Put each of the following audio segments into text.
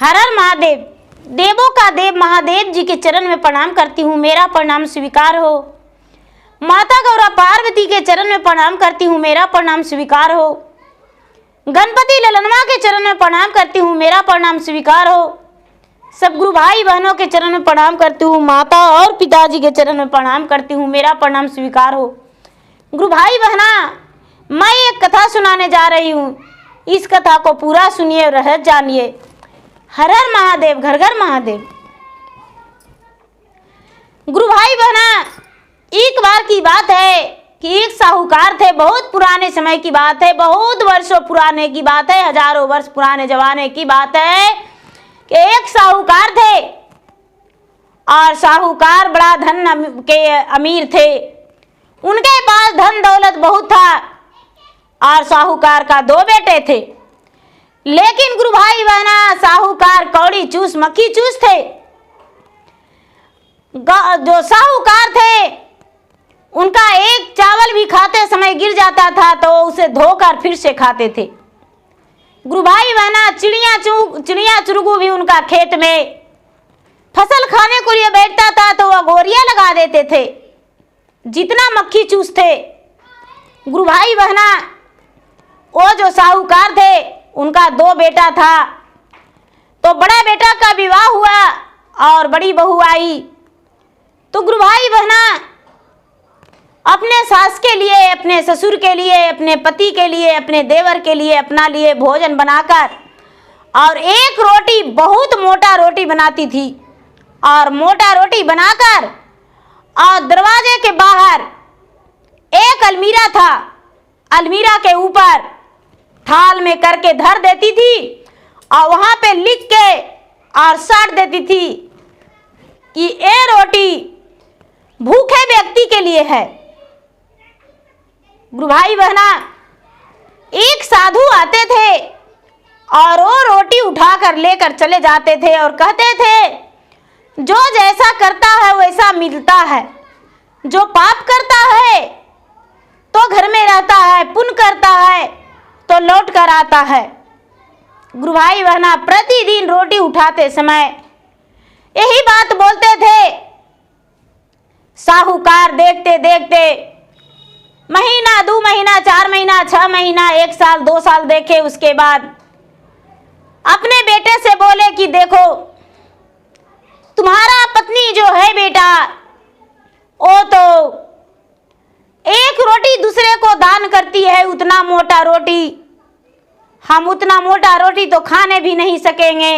हर हर महादेव। देवों का देव महादेव जी के चरण में प्रणाम करती हूँ, मेरा प्रणाम स्वीकार हो। माता गौरा पार्वती के चरण में प्रणाम करती हूँ, मेरा प्रणाम स्वीकार हो। गणपति ललनवा के चरण में प्रणाम करती हूँ, मेरा प्रणाम स्वीकार हो। सब गुरु भाई बहनों के चरण में प्रणाम करती हूँ, माता और पिताजी के चरण में प्रणाम करती हूँ, मेरा प्रणाम स्वीकार हो। गुरु भाई बहना, मैं एक कथा सुनाने जा रही हूँ, इस कथा को पूरा सुनिए और रहस्य जानिए। हर हर महादेव, घर घर महादेव। गुरु भाई बहना, एक बार की बात है कि एक साहूकार थे। बहुत पुराने समय की बात है, बहुत वर्षों पुराने की बात है, हजारों वर्ष पुराने जमाने की बात है कि एक साहूकार थे और साहूकार बड़ा धन के अमीर थे। उनके पास धन दौलत बहुत था और साहूकार का 2 बेटे थे। लेकिन गुरु भाई बहना, साहूकार कौड़ी चूस मक्खी चूस थे। जो साहूकार थे उनका एक चावल भी खाते समय गिर जाता था तो उसे धोकर फिर से खाते थे। गुरु भाई बहना, चिड़िया चुरगू भी उनका खेत में फसल खाने को लिए बैठता था तो वह गोरियां लगा देते थे, जितना मक्खी चूस थे। गुरु भाई बहना, वो जो साहूकार थे उनका 2 बेटा था। तो बड़ा बेटा का विवाह हुआ और बड़ी बहू आई। तो गुरु भाई बहना, अपने सास के लिए, अपने ससुर के लिए, अपने पति के लिए, अपने देवर के लिए, अपना लिए भोजन बनाकर और एक रोटी, बहुत मोटा रोटी बनाती थी और मोटा रोटी बनाकर और दरवाजे के बाहर एक अलमीरा था, अलमीरा के ऊपर थाल में करके धर देती थी और वहां पे लिख के और साट देती थी कि ये रोटी भूखे व्यक्ति के लिए है। गुरु भाई बहना, एक साधु आते थे और वो रोटी उठाकर लेकर चले जाते थे और कहते थे, जो जैसा करता है वैसा मिलता है। जो पाप करता है तो घर में रहता है, पुण्य करता है तो लौट कर आता है। गुरु भाई बहना, प्रतिदिन रोटी उठाते समय यही बात बोलते थे। साहूकार देखते देखते महीना, 2 महीना, 4 महीना, 6 महीना, 1 साल, 2 साल देखे। उसके बाद अपने बेटे से बोले कि देखो, तुम्हारा पत्नी जो है बेटा, वो तो एक रोटी दूसरे को दान करती है, उतना मोटा रोटी हम उतना मोटा रोटी तो खाने भी नहीं सकेंगे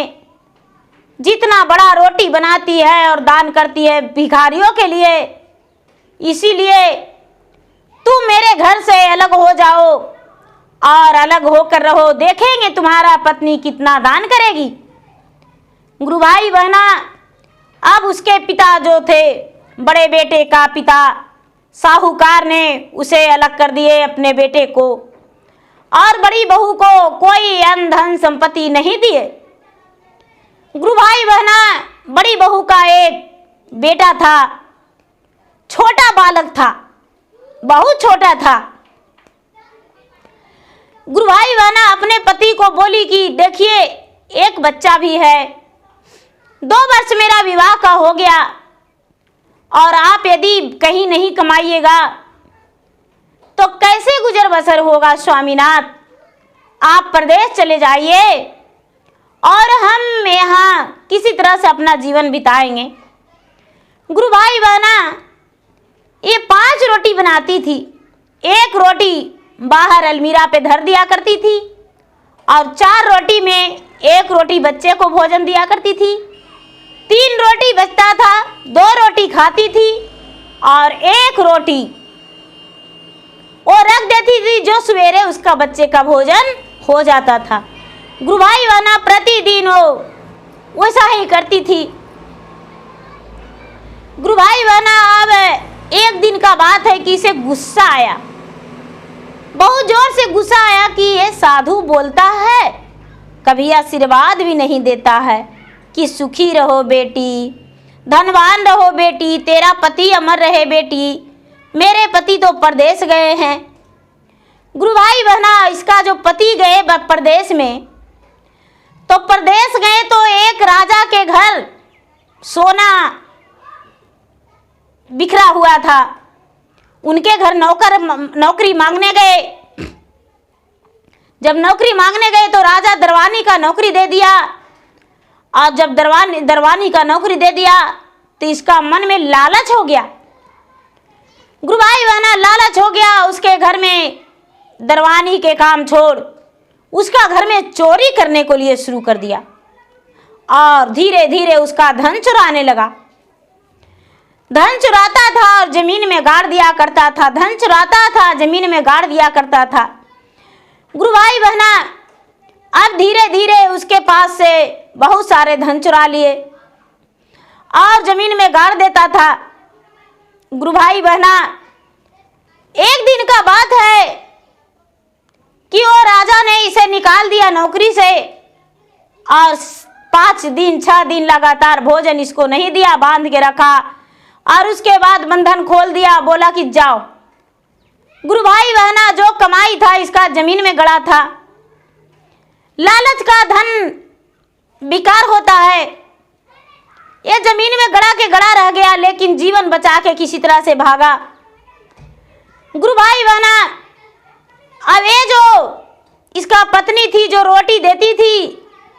जितना बड़ा रोटी बनाती है और दान करती है भिखारियों के लिए। इसीलिए तुम मेरे घर से अलग हो जाओ और अलग होकर रहो, देखेंगे तुम्हारा पत्नी कितना दान करेगी। गुरु भाई बहना, अब उसके पिता जो थे, बड़े बेटे का पिता, साहूकार ने उसे अलग कर दिए अपने बेटे को और बड़ी बहू को कोई अन्न धन संपत्ति नहीं दिए। गुरु भाई बहना, बड़ी बहू का एक बेटा था, छोटा बालक था, बहुत छोटा था। गुरु भाई बहना अपने पति को बोली कि देखिए, एक बच्चा भी है, 2 वर्ष मेरा विवाह का हो गया और आप यदि कहीं नहीं कमाइएगा तो कैसे गुजर बसर होगा स्वामीनाथ। आप प्रदेश चले जाइए और हम यहाँ किसी तरह से अपना जीवन बिताएंगे। गुरु भाई बहना, ये 5 रोटी बनाती थी, एक रोटी बाहर अलमीरा पे धर दिया करती थी और 4 रोटी में एक रोटी बच्चे को भोजन दिया करती थी। 3 रोटी बचता था, 2 रोटी खाती थी और एक रोटी वो रख देती थी जो सवेरे उसका बच्चे का भोजन हो जाता था। गुरु भाई बहना, प्रतिदिन वो वैसा ही करती थी। गुरु भाई बहना, अब एक दिन का बात है कि इसे गुस्सा आया, बहुत जोर से गुस्सा आया कि ये साधु बोलता है, कभी आशीर्वाद भी नहीं देता है कि सुखी रहो बेटी, धनवान रहो बेटी, तेरा पति अमर रहे बेटी, मेरे पति तो परदेश गए हैं। गुरु भाई बहना, इसका जो पति गए परदेश में, तो परदेश गए तो सोना बिखरा हुआ था। उनके घर नौकरी मांगने गए। जब नौकरी मांगने गए तो राजा दरवानी का नौकरी दे दिया। और जब दरवानी का नौकरी दे दिया तो इसका मन में लालच हो गया। गुरु भाई बहना, लालच हो गया। उसके घर में दरवानी के काम छोड़ उसका घर में चोरी करने को लिए शुरू कर दिया और धीरे धीरे उसका धन चुराने लगा। धन चुराता था और जमीन में गाड़ दिया करता था। धन चुराता था, जमीन में गाड़ दिया करता था। गुरु भाई बहना, अब धीरे धीरे उसके पास से बहुत सारे धन चुरा लिए और जमीन में गाड़ देता था। गुरु भाई बहना, एक दिन का बात है कि वो राजा ने इसे निकाल दिया नौकरी से और 5 दिन 6 दिन लगातार भोजन इसको नहीं दिया, बांध के रखा और उसके बाद बंधन खोल दिया। बोला कि जाओ। गुरु भाई बहना, जो कमाई था इसका जमीन में गड़ा था। लालच का धन बेकार होता है। ये जमीन में गड़ा के गड़ा रह गया, लेकिन जीवन बचा के किसी तरह से भागा। गुरु भाई बहना, अब ये जो इसका पत्नी थी जो रोटी देती थी,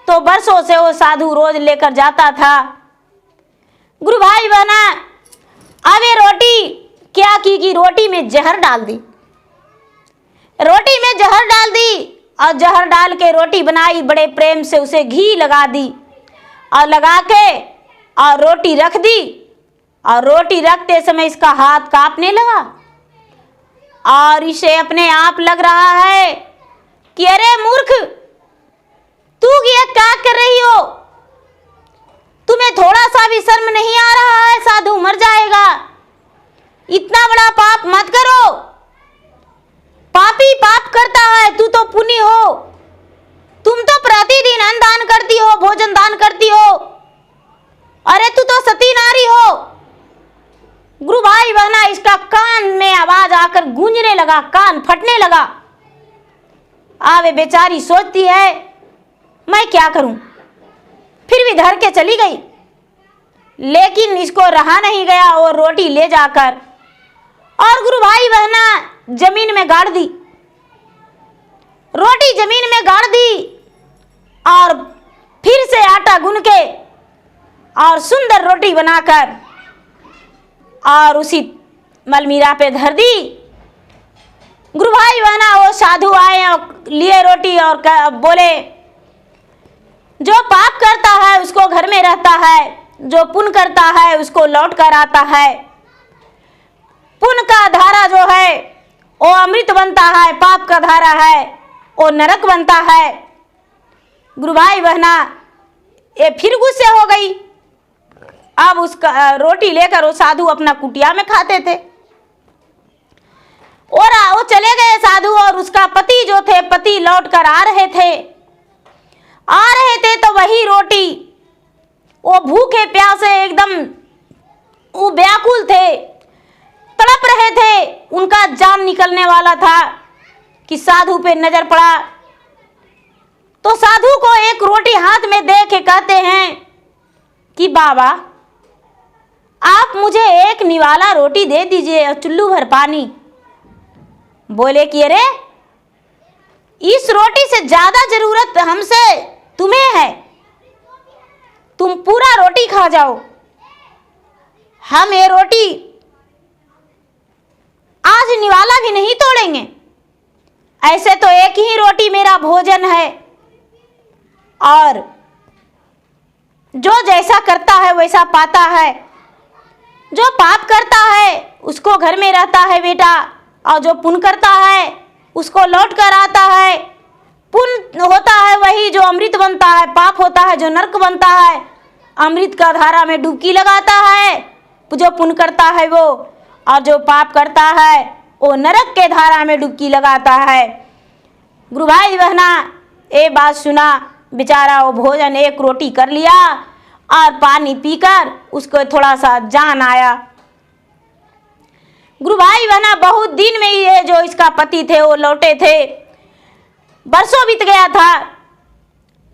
तो बरसों से वो साधु रोज लेकर जाता था। गुरु भाई बहना, अब ये रोटी क्या की कि रोटी में जहर डाल दी। रोटी में जहर डाल दी और जहर डाल के रोटी बनाई, बड़े प्रेम से उसे घी लगा दी और लगा के और रोटी रख दी। और रोटी रखते समय इसका हाथ कांपने लगा और इसे अपने आप लग रहा है कि अरे मूर्ख, तू ये क्या कर रही हो? तुम्हें थोड़ा सा भी शर्म नहीं आ रहा है? साधु मर जाएगा। इतना बड़ा पाप मत करो। पापी पाप करता है, तू तो पुण्य हो। तुम तो प्रतिदिन अन्न दान करती हो, भोजन दान करती हो। अरे तू तो सती नारी हो। गुरु भाई बहना, इसका कान में आवाज आकर गूंजने लगा, कान फटने लगा। वे बेचारी सोचती है मैं क्या करूं, फिर भी धर के चली गई। लेकिन इसको रहा नहीं गया और रोटी ले जाकर और गुरु भाई बहना जमीन में गाड़ दी। रोटी जमीन में गाड़ दी और फिर से आटा गूंद के और सुंदर रोटी बनाकर और उसी मलमीरा पे धर दी। गुरु भाई बहना, वो साधु आए और लिए रोटी और बोले, जो पाप करता है उसको घर में रहता है, जो पुण्य करता है उसको लौट कर आता है। पुण्य का धारा जो है वो अमृत बनता है, पाप का धारा है वो नरक बनता है। गुरु भाई बहना, ये फिर गुस्से हो गई। अब उसका रोटी लेकर वो साधु अपना कुटिया में खाते थे और वो चले गए साधु। और उसका पति जो थे, पति लौट कर आ रहे थे तो वही रोटी, वो भूखे प्यासे एकदम वो व्याकुल थे, तड़प रहे थे। उनका जान निकलने वाला था कि साधु पे नजर पड़ा तो साधु को एक रोटी हाथ में दे के कहते हैं कि बाबा, आप मुझे एक निवाला रोटी दे दीजिए और चुल्लू भर पानी। बोले कि अरे, इस रोटी से ज्यादा जरूरत हमसे तुम्हें है, तुम पूरा रोटी खा जाओ। हम ये रोटी आज निवाला भी नहीं तोड़ेंगे। ऐसे तो एक ही रोटी मेरा भोजन है और जो जैसा करता है वैसा पाता है। जो पाप करता है उसको घर में रहता है बेटा, और जो पुण्य करता है उसको लौट कर आता है। पुण्य होता है वही जो अमृत बनता है, पाप होता है जो नरक बनता है। अमृत का धारा में डुबकी लगाता है जो पुण्य करता है वो, और जो पाप करता है वो नरक के धारा में डुबकी लगाता है। गुरु भाई बहना, ये बात सुना, बेचारा वो भोजन एक रोटी कर लिया और पानी पीकर उसको थोड़ा सा जान आया। गुरु भाई बहना, बहुत दिन में ये जो इसका पति थे वो लौटे थे। बरसों बीत गया था,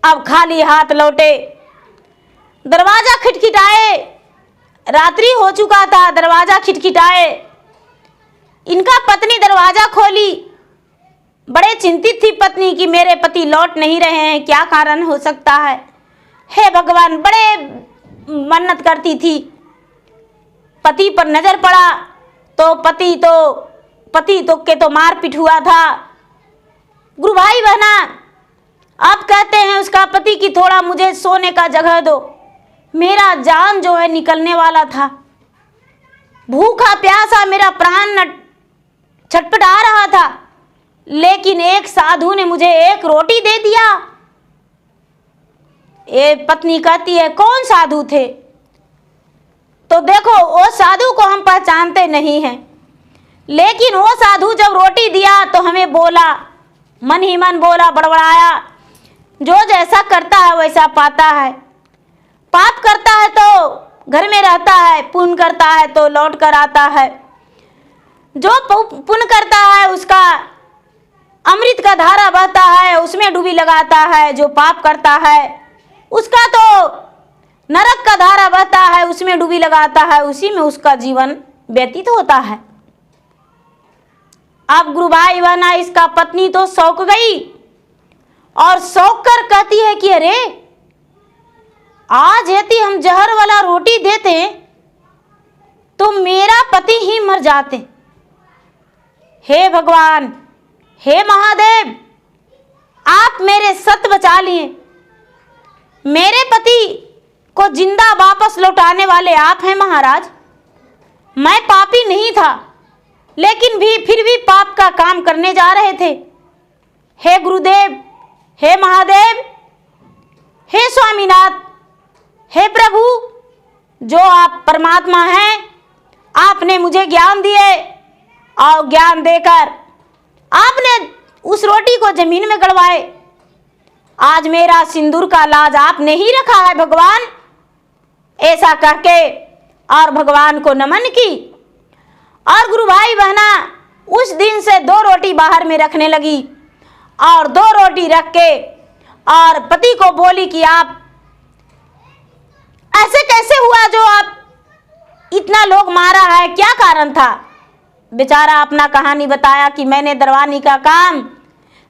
अब खाली हाथ लौटे। दरवाजा खटखटाए रात्रि हो चुका था, दरवाजा खिटखिटाए। इनका पत्नी दरवाजा खोली। बड़े चिंतित थी पत्नी कि मेरे पति लौट नहीं रहे हैं, क्या कारण हो सकता है। हे भगवान, बड़े मन्नत करती थी। पति पर नजर पड़ा तो पति के तो मारपीट हुआ था। गुरु भाई बहना, आप कहते हैं उसका पति कि थोड़ा मुझे सोने का जगह दो। मेरा जान जो है निकलने वाला था। भूखा प्यासा मेरा प्राण छटपटा रहा था, लेकिन एक साधु ने मुझे एक रोटी दे दिया। ये पत्नी कहती है, कौन साधु थे? तो देखो, वो साधु को हम पहचानते नहीं हैं, लेकिन वो साधु जब रोटी दिया तो हमें बोला, मन ही मन बोला, बड़बड़ाया, जो जैसा करता है वैसा पाता है। पाप करता है तो घर में रहता है, पुण्य करता है तो लौट कर आता है। जो पुण्य करता है उसका अमृत का धारा बहता है, उसमें डुबी लगाता है। जो पाप करता है उसका तो नरक का धारा बहता है, उसमें डुबी लगाता है, उसी में उसका जीवन व्यतीत होता है। अब गुरु भाई बहना, इसका पत्नी तो सौंक गई और सौंक कर कहती है कि अरे, आज यदि हम जहर वाला रोटी देते तो मेरा पति ही मर जाते। हे भगवान, हे महादेव, आप मेरे सत बचा लिए। मेरे पति को जिंदा वापस लौटाने वाले आप हैं महाराज। मैं पापी नहीं था, लेकिन फिर भी पाप का काम करने जा रहे थे। हे गुरुदेव, हे महादेव, हे स्वामीनाथ, हे प्रभु, जो आप परमात्मा हैं, आपने मुझे ज्ञान दिए और ज्ञान देकर आपने उस रोटी को जमीन में गड़वाए। आज मेरा सिंदूर का लाज आपने ही रखा है भगवान। ऐसा कह के और भगवान को नमन की। और गुरु भाई बहना, उस दिन से 2 रोटी बाहर में रखने लगी और 2 रोटी रख के और पति को बोली कि आप ऐसे कैसे हुआ जो आप इतना लोग मारा है, क्या कारण था? बेचारा अपना कहानी बताया कि मैंने दरवानी का काम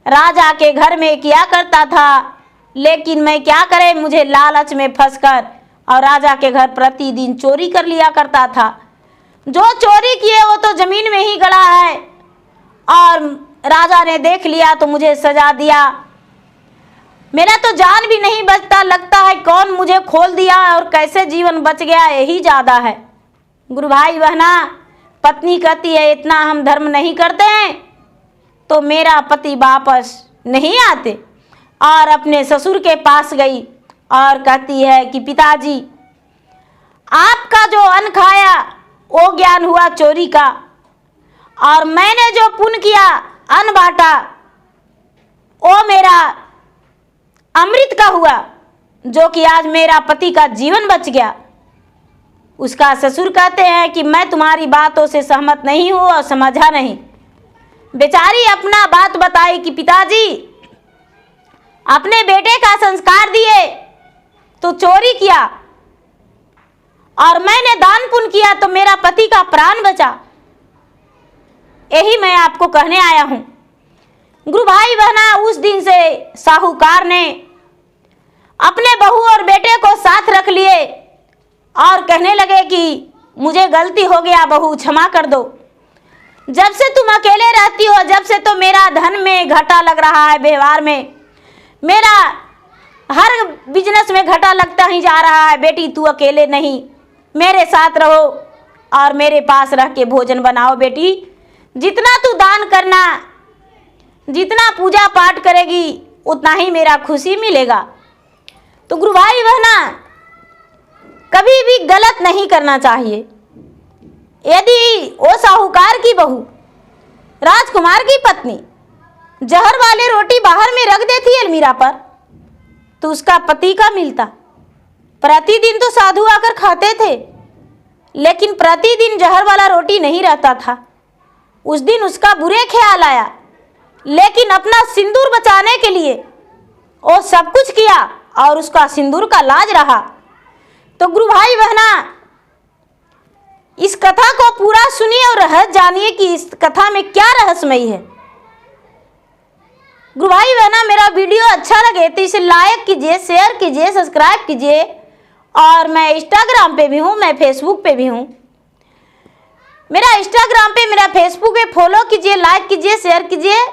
राजा के घर में किया करता था, लेकिन मैं क्या करे, मुझे लालच में फंसकर और राजा के घर प्रतिदिन चोरी कर लिया करता था। जो चोरी किए वो तो जमीन में ही गड़ा है और राजा ने देख लिया तो मुझे सजा दिया। मेरा तो जान भी नहीं बचता, लगता है कौन मुझे खोल दिया और कैसे जीवन बच गया, यही ज़्यादा है। गुरु भाई बहना, पत्नी कहती है, इतना हम धर्म नहीं करते हैं तो मेरा पति वापस नहीं आते। और अपने ससुर के पास गई और कहती है कि पिताजी, आपका जो अन्न खाया वो ज्ञान हुआ चोरी का, और मैंने जो पुण्य किया, अन्न बांटा, वो मेरा अमृत का हुआ, जो कि आज मेरा पति का जीवन बच गया। उसका ससुर कहते हैं कि मैं तुम्हारी बातों से सहमत नहीं हूँ और समझा नहीं। बेचारी अपना बात बताई कि पिताजी, अपने बेटे का संस्कार दिए तो चोरी किया, और मैंने दान पुण्य किया तो मेरा पति का प्राण बचा। यही मैं आपको कहने आया हूँ। गुरु भाई बहना, उस दिन से साहूकार ने अपने बहू और बेटे को साथ रख लिए और कहने लगे कि मुझे गलती हो गया बहू, क्षमा कर दो। जब से तुम अकेले रहती हो, जब से तो मेरा धन में घाटा लग रहा है, व्यवहार में मेरा हर बिजनेस में घाटा लगता ही जा रहा है। बेटी तू अकेले नहीं, मेरे साथ रहो और मेरे पास रह के भोजन बनाओ। बेटी, जितना तू दान करना, जितना पूजा पाठ करेगी, उतना ही मेरा खुशी मिलेगा। तो गुरु भाई बहना, कभी भी गलत नहीं करना चाहिए। यदि वो साहूकार की बहू, राजकुमार की पत्नी जहर वाले रोटी बाहर में रख देती अलमीरा पर, तो उसका पति का मिलता। प्रतिदिन तो साधु आकर खाते थे, लेकिन प्रतिदिन जहर वाला रोटी नहीं रहता था। उस दिन उसका बुरे ख्याल आया, लेकिन अपना सिंदूर बचाने के लिए वो सब कुछ किया और उसका सिंदूर का लाज रहा। तो गुरु भाई बहना, इस कथा को पूरा सुनिए और रहस्य जानिए कि इस कथा में क्या रहस्यमयी है। गुरु भाई बहना, मेरा वीडियो अच्छा लगे तो इसे लाइक कीजिए, शेयर कीजिए, सब्सक्राइब कीजिए। और मैं इंस्टाग्राम पे भी हूँ, मैं फेसबुक पे भी हूँ। मेरा इंस्टाग्राम पे, मेरा फेसबुक पे फॉलो कीजिए, लाइक कीजिए, शेयर कीजिए।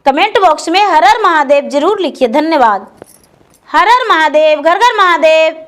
कमेंट बॉक्स में हर हर महादेव जरूर लिखिए। धन्यवाद। हर हर महादेव, घर घर महादेव।